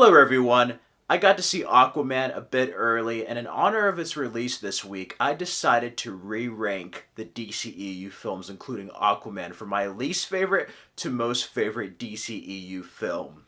Hello everyone! I got to see Aquaman a bit early, and in honor of its release this week, I decided to re-rank the DCEU films, including Aquaman, from my least favorite to most favorite DCEU film.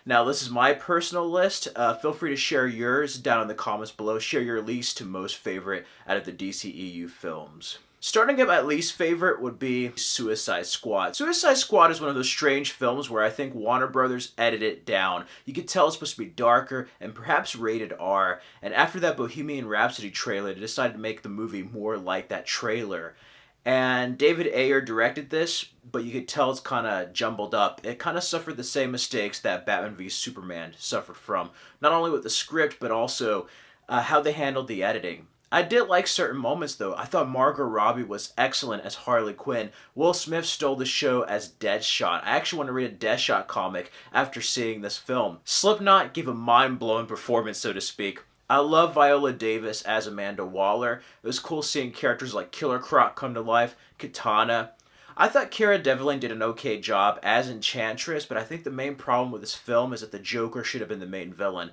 Now, this is my personal list. Feel free to share yours down in the comments below. Share your least to most favorite out of the DCEU films. Starting at my least favorite would be Suicide Squad. Suicide Squad is one of those strange films where I think Warner Brothers edited it down. You could tell it's supposed to be darker and perhaps rated R, and after that Bohemian Rhapsody trailer, they decided to make the movie more like that trailer. And David Ayer directed this, but you could tell it's kind of jumbled up. It kind of suffered the same mistakes that Batman v Superman suffered from. Not only with the script, but also how they handled the editing. I did like certain moments though. I thought Margot Robbie was excellent as Harley Quinn. Will Smith stole the show as Deadshot. I actually want to read a Deadshot comic after seeing this film. Slipknot gave a mind-blowing performance, so to speak. I love Viola Davis as Amanda Waller. It was cool seeing characters like Killer Croc come to life, Katana. I thought Cara Delevingne did an okay job as Enchantress, but I think the main problem with this film is that the Joker should have been the main villain.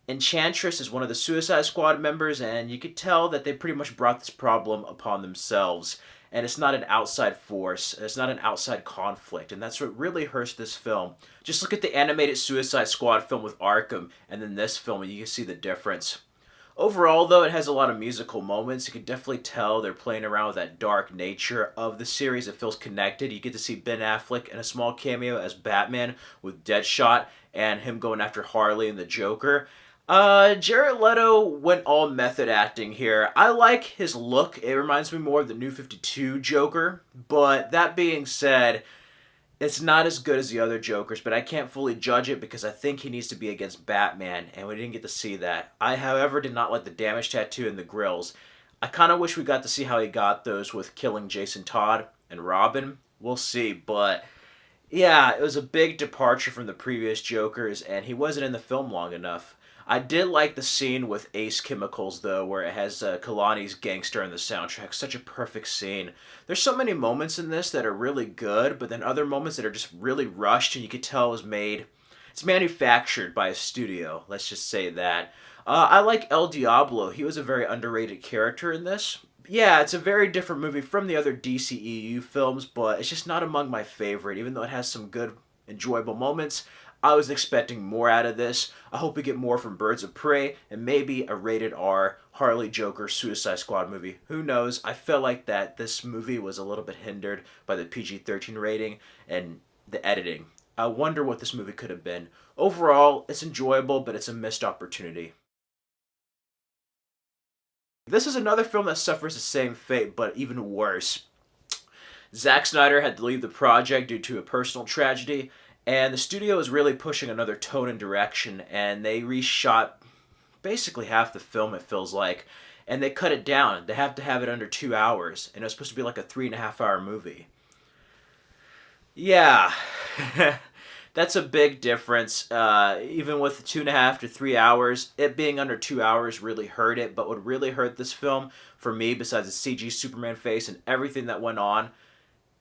Enchantress is one of the Suicide Squad members, and you could tell that they pretty much brought this problem upon themselves. And it's not an outside force, it's not an outside conflict, and that's what really hurts this film. Just look at the animated Suicide Squad film with Arkham, and then this film, and you can see the difference. Overall, though, it has a lot of musical moments. You can definitely tell they're playing around with that dark nature of the series. It feels connected. You get to see Ben Affleck in a small cameo as Batman with Deadshot, and him going after Harley and the Joker. Jared Leto went all method acting here. I like his look. It reminds me more of the New 52 Joker. But that being said, it's not as good as the other Jokers, but I can't fully judge it because I think he needs to be against Batman, and we didn't get to see that. I, however, did not like the damage tattoo and the grills. I kind of wish we got to see how he got those with killing Jason Todd and Robin. We'll see, but yeah, it was a big departure from the previous Jokers, and he wasn't in the film long enough. I did like the scene with Ace Chemicals, though, where it has Kalani's Gangster in the soundtrack. Such a perfect scene. There's so many moments in this that are really good, but then other moments that are just really rushed, and you could tell it was made... It's manufactured by a studio, let's just say that. I like El Diablo. He was a very underrated character in this. Yeah, it's a very different movie from the other DCEU films, but it's just not among my favorite, even though it has some good, enjoyable moments. I was expecting more out of this. I hope we get more from Birds of Prey and maybe a rated R Harley Joker Suicide Squad movie. Who knows? I felt like that this movie was a little bit hindered by the PG-13 rating and the editing. I wonder what this movie could have been. Overall, it's enjoyable, but it's a missed opportunity. This is another film that suffers the same fate, but even worse. Zack Snyder had to leave the project due to a personal tragedy, and the studio is really pushing another tone and direction, and they reshot basically half the film, it feels like, and they cut it down. They have to have it under 2 hours, and it was supposed to be like a 3.5-hour movie. Yeah, that's a big difference. Even with 2.5 to 3 hours, it being under 2 hours really hurt it, but what really hurt this film, for me, besides the CG Superman face and everything that went on,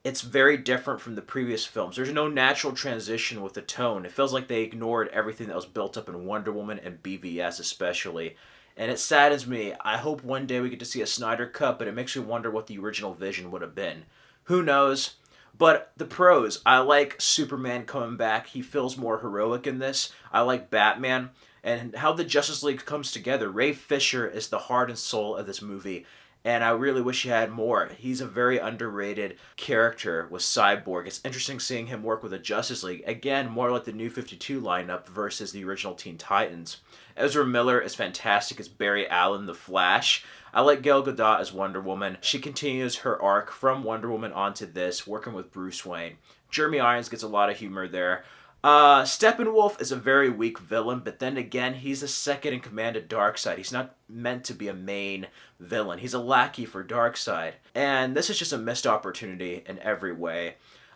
it's very different from the previous films. There's no natural transition with the tone. It feels like they ignored everything that was built up in Wonder Woman and BVS especially. And it saddens me. I hope one day we get to see a Snyder Cut, but it makes me wonder what the original vision would have been. Who knows? But the pros. I like Superman coming back. He feels more heroic in this. I like Batman. And how the Justice League comes together. Ray Fisher is the heart and soul of this movie. And I really wish he had more. He's a very underrated character with Cyborg. It's interesting seeing him work with the Justice League. Again, more like the New 52 lineup versus the original Teen Titans. Ezra Miller is fantastic as Barry Allen, the Flash. I like Gal Gadot as Wonder Woman. She continues her arc from Wonder Woman onto this, working with Bruce Wayne. Jeremy Irons gets a lot of humor there. Steppenwolf is a very weak villain, but then again, he's a second in command of Darkseid. He's not meant to be a main villain. He's a lackey for Darkseid. And this is just a missed opportunity in every way.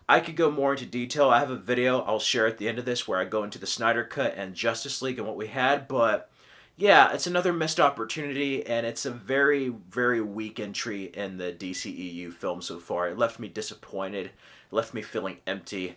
I could go more into detail. I have a video I'll share at the end of this where I go into the Snyder Cut and Justice League and what we had, but yeah, it's another missed opportunity, and it's a very, very weak entry in the DCEU film so far. It left me disappointed. It left me feeling empty.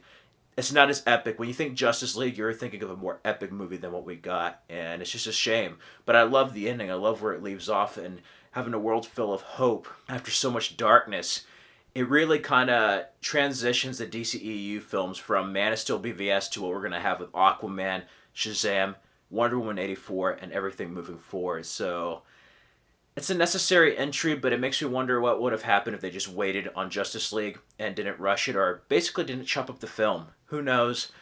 It's not as epic. When you think Justice League, you're thinking of a more epic movie than what we got, and it's just a shame. But I love the ending. I love where it leaves off, and having a world full of hope after so much darkness. It really kind of transitions the DCEU films from Man of Steel BVS to what we're going to have with Aquaman, Shazam, Wonder Woman 84, and everything moving forward. So it's a necessary entry, but it makes me wonder what would have happened if they just waited on Justice League and didn't rush it, or basically didn't chop up the film. Who knows?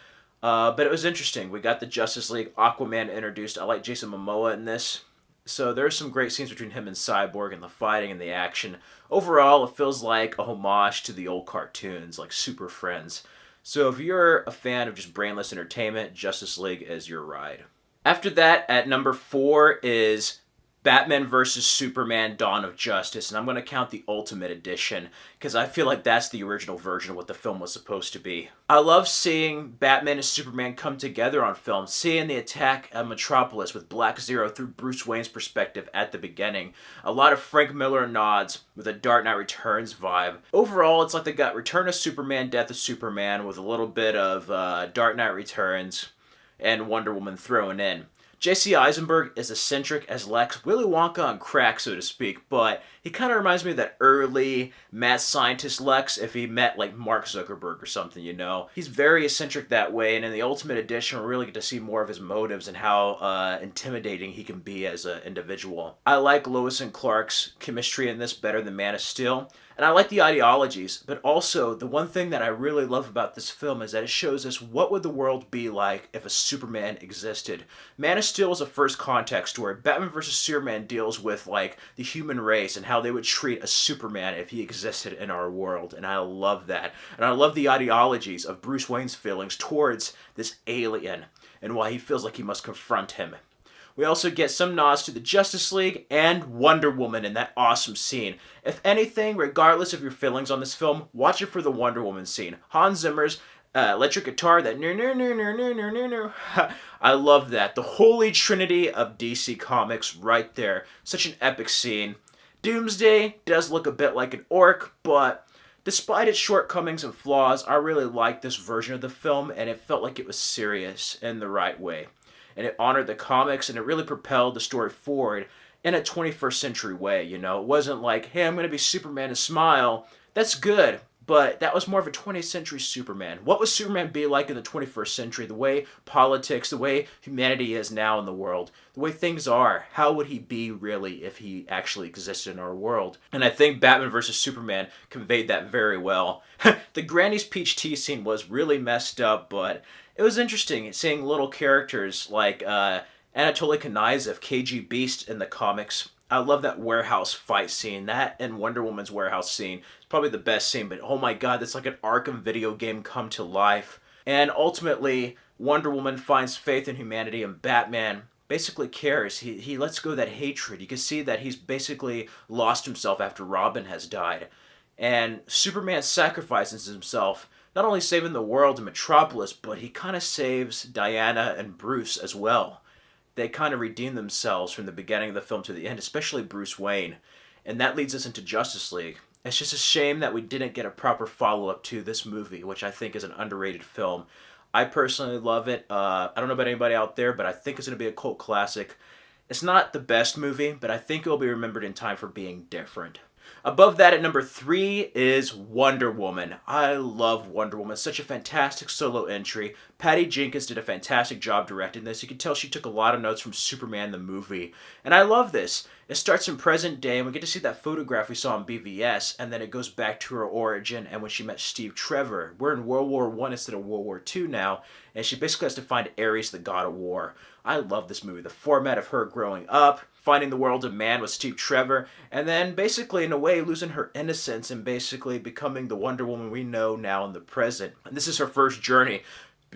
But it was interesting. We got the Justice League, Aquaman introduced. I like Jason Momoa in this. So there's some great scenes between him and Cyborg and the fighting and the action. Overall, it feels like a homage to the old cartoons, like Super Friends. So if you're a fan of just brainless entertainment, Justice League is your ride. After that, at number 4 is Batman vs. Superman Dawn of Justice, and I'm going to count the Ultimate Edition, because I feel like that's the original version of what the film was supposed to be. I love seeing Batman and Superman come together on film, seeing the attack at Metropolis with Black Zero through Bruce Wayne's perspective at the beginning. A lot of Frank Miller nods with a Dark Knight Returns vibe. Overall, it's like they got Return of Superman, Death of Superman with a little bit of Dark Knight Returns and Wonder Woman thrown in. J.C. Eisenberg is eccentric as Lex, Willy Wonka on crack, so to speak, but he kind of reminds me of that early mad scientist Lex if he met, like, Mark Zuckerberg or something, you know? He's very eccentric that way, and in the Ultimate Edition, we really get to see more of his motives and how intimidating he can be as an individual. I like Lois and Clark's chemistry in this better than Man of Steel, and I like the ideologies, but also the one thing that I really love about this film is that it shows us what would the world be like if a Superman existed. Man of Steel is a first contact story. Batman vs. Superman deals with, like, the human race and how they would treat a Superman if he existed in our world, and I love that. And I love the ideologies of Bruce Wayne's feelings towards this alien and why he feels like he must confront him. We also get some nods to the Justice League and Wonder Woman in that awesome scene. If anything, regardless of your feelings on this film, watch it for the Wonder Woman scene. Hans Zimmer's electric guitar, that I love that. The holy trinity of DC Comics right there. Such an epic scene. Doomsday does look a bit like an orc, but despite its shortcomings and flaws, I really liked this version of the film, and it felt like it was serious in the right way. And it honored the comics, and it really propelled the story forward in a 21st century way, you know? It wasn't like, hey, I'm going to be Superman and smile. That's good, but that was more of a 20th century Superman. What would Superman be like in the 21st century? The way politics, the way humanity is now in the world, the way things are. How would he be really if he actually existed in our world? And I think Batman vs. Superman conveyed that very well. The Granny's Peach Tea scene was really messed up, but it was interesting seeing little characters like Anatoly Knyzhov, KG Beast in the comics. I love that warehouse fight scene. That and Wonder Woman's warehouse scene is probably the best scene, but oh my god, that's like an Arkham video game come to life. And ultimately, Wonder Woman finds faith in humanity, and Batman basically cares. He lets go of that hatred. You can see that he's basically lost himself after Robin has died. And Superman sacrifices himself, not only saving the world and Metropolis, but he kind of saves Diana and Bruce as well. They kind of redeem themselves from the beginning of the film to the end, especially Bruce Wayne. And that leads us into Justice League. It's just a shame that we didn't get a proper follow-up to this movie, which I think is an underrated film. I personally love it. I don't know about anybody out there, but I think it's going to be a cult classic. It's not the best movie, but I think it will be remembered in time for being different. Above that, at number 3, is Wonder Woman. I love Wonder Woman. Such a fantastic solo entry. Patty Jenkins did a fantastic job directing this. You can tell she took a lot of notes from Superman the movie. And I love this. It starts in present day, and we get to see that photograph we saw in BVS, and then it goes back to her origin and when she met Steve Trevor. We're in World War I instead of World War II now, and she basically has to find Ares, the god of war. I love this movie. The format of her growing up, finding the world of man with Steve Trevor, and then basically, in a way, losing her innocence and basically becoming the Wonder Woman we know now in the present. And this is her first journey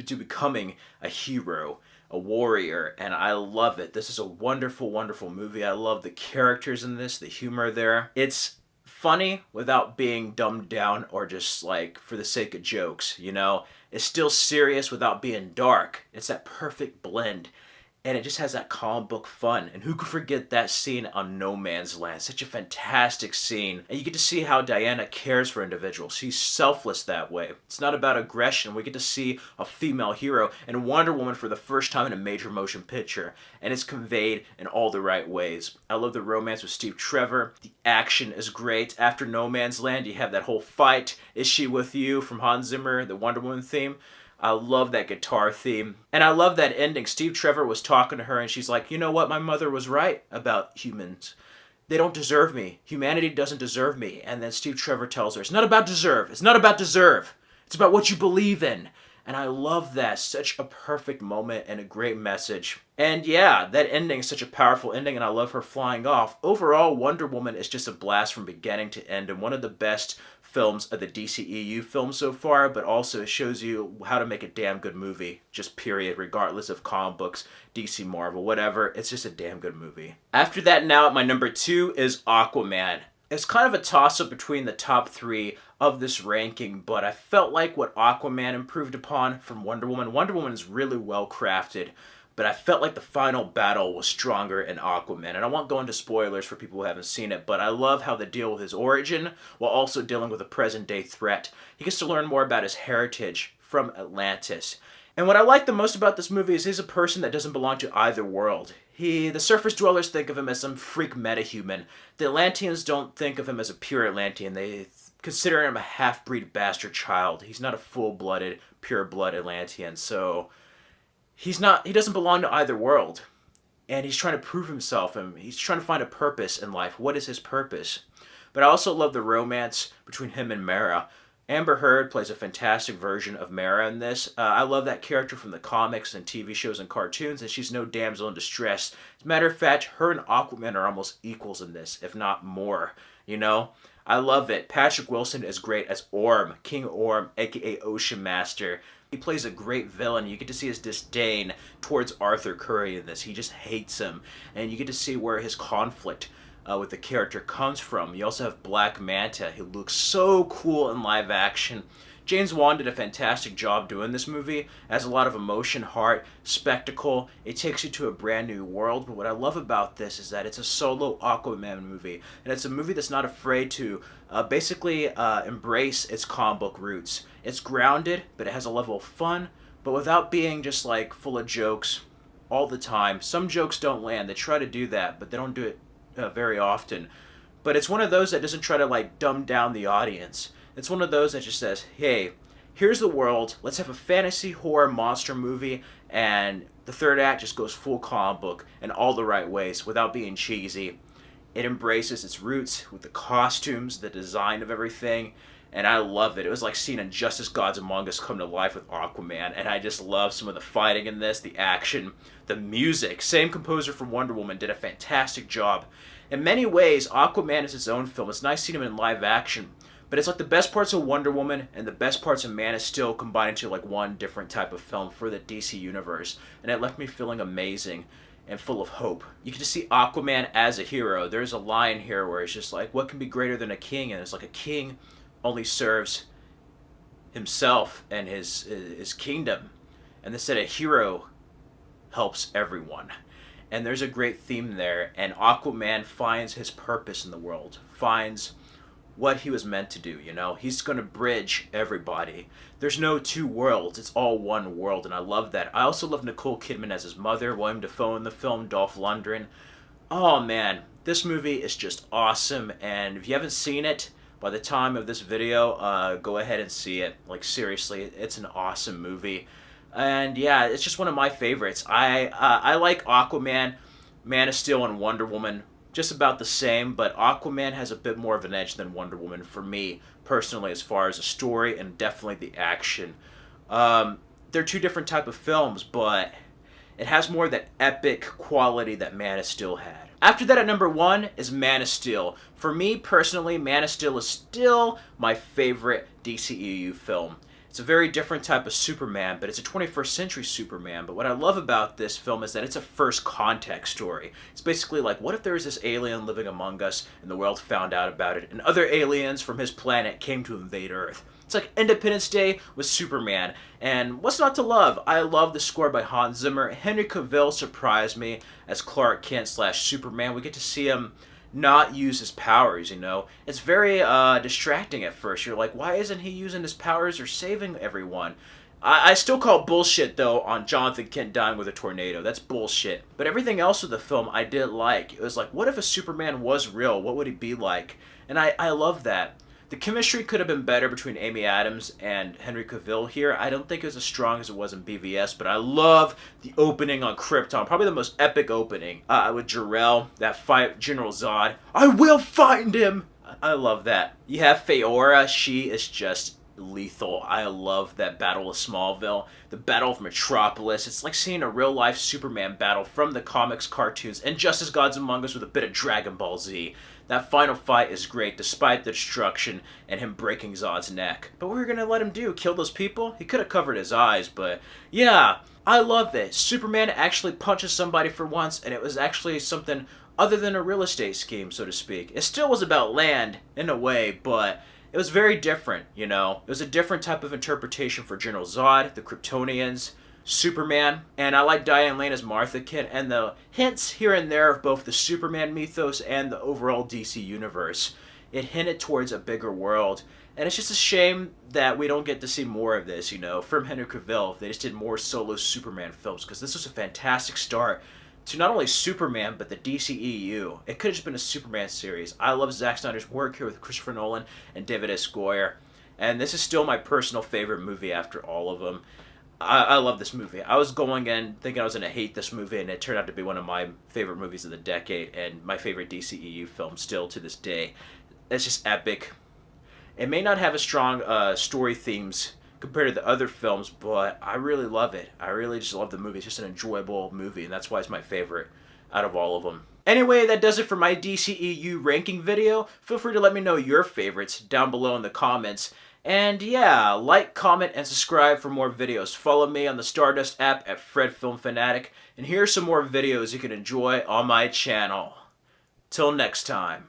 to becoming a hero, a warrior, and I love it. This is a wonderful, wonderful movie. I love the characters in this, the humor there. It's funny without being dumbed down or just like for the sake of jokes, you know? It's still serious without being dark. It's that perfect blend. and it just has that comic book fun. And who could forget that scene on No Man's Land? Such a fantastic scene. And you get to see how Diana cares for individuals. She's selfless that way. It's not about aggression. We get to see a female hero and Wonder Woman for the first time in a major motion picture. And it's conveyed in all the right ways. I love the romance with Steve Trevor. The action is great. After No Man's Land, you have that whole fight. Is She With You from Hans Zimmer, the Wonder Woman theme. I love that guitar theme. And I love that ending. Steve Trevor was talking to her and she's like, you know what? My mother was right about humans. They don't deserve me. Humanity doesn't deserve me. And then Steve Trevor tells her, it's not about deserve. It's not about deserve. It's about what you believe in. And I love that. Such a perfect moment and a great message. And yeah, that ending is such a powerful ending and I love her flying off. Overall, Wonder Woman is just a blast from beginning to end and one of the best films of the DCEU films so far, but also it shows you how to make a damn good movie, just period, regardless of comic books, DC, Marvel, whatever. It's just a damn good movie. After that, now at my number 2 is Aquaman. It's kind of a toss-up between the top 3 of this ranking, but I felt like what Aquaman improved upon from Wonder Woman is really well crafted, but I felt like the final battle was stronger in Aquaman. And I won't go into spoilers for people who haven't seen it, but I love how they deal with his origin while also dealing with a present-day threat. He gets to learn more about his heritage from Atlantis. And what I like the most about this movie is he's a person that doesn't belong to either world. The surface dwellers think of him as some freak metahuman. The Atlanteans don't think of him as a pure Atlantean. They consider him a half-breed bastard child. He's not a full-blooded, pure-blood Atlantean, so he doesn't belong to either world. And he's trying to prove himself, and he's trying to find a purpose in life. What is his purpose? But I also love the romance between him and Mara. Amber Heard plays a fantastic version of Mara in this. I love that character from the comics and TV shows and cartoons, and she's no damsel in distress. As a matter of fact, her and Aquaman are almost equals in this, if not more, you know? I love it. Patrick Wilson is great as Orm, King Orm, aka Ocean Master. He plays a great villain. You get to see his disdain towards Arthur Curry in this. He just hates him. And you get to see where his conflict with the character comes from. You also have Black Manta, who looks so cool in live action. James Wan did a fantastic job doing this movie. It has a lot of emotion, heart, spectacle. It takes you to a brand new world. But what I love about this is that it's a solo Aquaman movie. And it's a movie that's not afraid to basically embrace its comic book roots. It's grounded, but it has a level of fun, but without being just like full of jokes all the time. Some jokes don't land. They try to do that, but they don't do it very often. But it's one of those that doesn't try to like dumb down the audience. It's one of those that just says, hey, here's the world. Let's have a fantasy horror monster movie, and the third act just goes full comic book in all the right ways without being cheesy. It embraces its roots with the costumes, the design of everything, and I love it. It was like seeing Injustice Gods Among Us come to life with Aquaman, and I just love some of the fighting in this, the action, the music. Same composer from Wonder Woman did a fantastic job. In many ways, Aquaman is its own film. It's nice seeing him in live action, but it's like the best parts of Wonder Woman and the best parts of Man of Steel combined into like one different type of film for the DC universe, and it left me feeling amazing and full of hope. You can just see Aquaman as a hero. There's a line here where it's just like, what can be greater than a king? And it's like a king only serves himself and his kingdom. And instead a hero helps everyone. And there's a great theme there. And Aquaman finds his purpose in the world, finds what he was meant to do, you know? He's going to bridge everybody. There's no two worlds. It's all one world, and I love that. I also love Nicole Kidman as his mother, William Dafoe in the film, Dolph Lundgren. Oh, man. This movie is just awesome, and if you haven't seen it, by the time of this video, go ahead and see it. Like, seriously, it's an awesome movie. And, yeah, it's just one of my favorites. I like Aquaman, Man of Steel, and Wonder Woman just about the same, but Aquaman has a bit more of an edge than Wonder Woman for me, personally, as far as the story and definitely the action. They're two different type of films, but it has more of that epic quality that Man of Steel had. After that, at number 1 is Man of Steel. For me, personally, Man of Steel is still my favorite DCEU film. It's a very different type of Superman, but it's a 21st century Superman. But what I love about this film is that it's a first contact story. It's basically like, what if there was this alien living among us and the world found out about it, and other aliens from his planet came to invade Earth? It's like Independence Day with Superman. And what's not to love? I love the score by Hans Zimmer. Henry Cavill surprised me as Clark Kent / Superman. We get to see him not use his powers, you know. It's very distracting at first. You're like, why isn't he using his powers or saving everyone? I still call bullshit, though, on Jonathan Kent dying with a tornado. That's bullshit. But everything else with the film I did like. It was like, what if a Superman was real? What would he be like? And I love that. The chemistry could have been better between Amy Adams and Henry Cavill here. I don't think it was as strong as it was in BVS, but I love the opening on Krypton. Probably the most epic opening. With Jor-El, that fight, General Zod. I will find him! I love that. You have Feora. She is just lethal. I love that Battle of Smallville. The Battle of Metropolis. It's like seeing a real-life Superman battle from the comics, cartoons, and just as Gods Among Us with a bit of Dragon Ball Z. That final fight is great, despite the destruction and him breaking Zod's neck. But what were we gonna let him do? Kill those people? He could have covered his eyes, but yeah, I love that. Superman actually punches somebody for once, and it was actually something other than a real estate scheme, so to speak. It still was about land, in a way, but it was very different, you know? It was a different type of interpretation for General Zod, the Kryptonians, Superman, and I like Diane Lane as Martha Kent, and the hints here and there of both the Superman mythos and the overall DC universe. It hinted towards a bigger world, and it's just a shame that we don't get to see more of this, you know, from Henry Cavill. If they just did more solo Superman films, because this was a fantastic start to not only Superman, but the DCEU. It could have just been a Superman series. I love Zack Snyder's work here with Christopher Nolan and David S. Goyer, and this is still my personal favorite movie after all of them. I love this movie. I was going in thinking I was going to hate this movie, and it turned out to be one of my favorite movies of the decade, and my favorite DCEU film still to this day. It's just epic. It may not have as strong story themes compared to the other films, but I really love it. I really just love the movie. It's just an enjoyable movie, and that's why it's my favorite out of all of them. Anyway, that does it for my DCEU ranking video. Feel free to let me know your favorites down below in the comments. And yeah, like, comment, and subscribe for more videos. Follow me on the Stardust app at FredFilmFanatic. And here's some more videos you can enjoy on my channel. Till next time.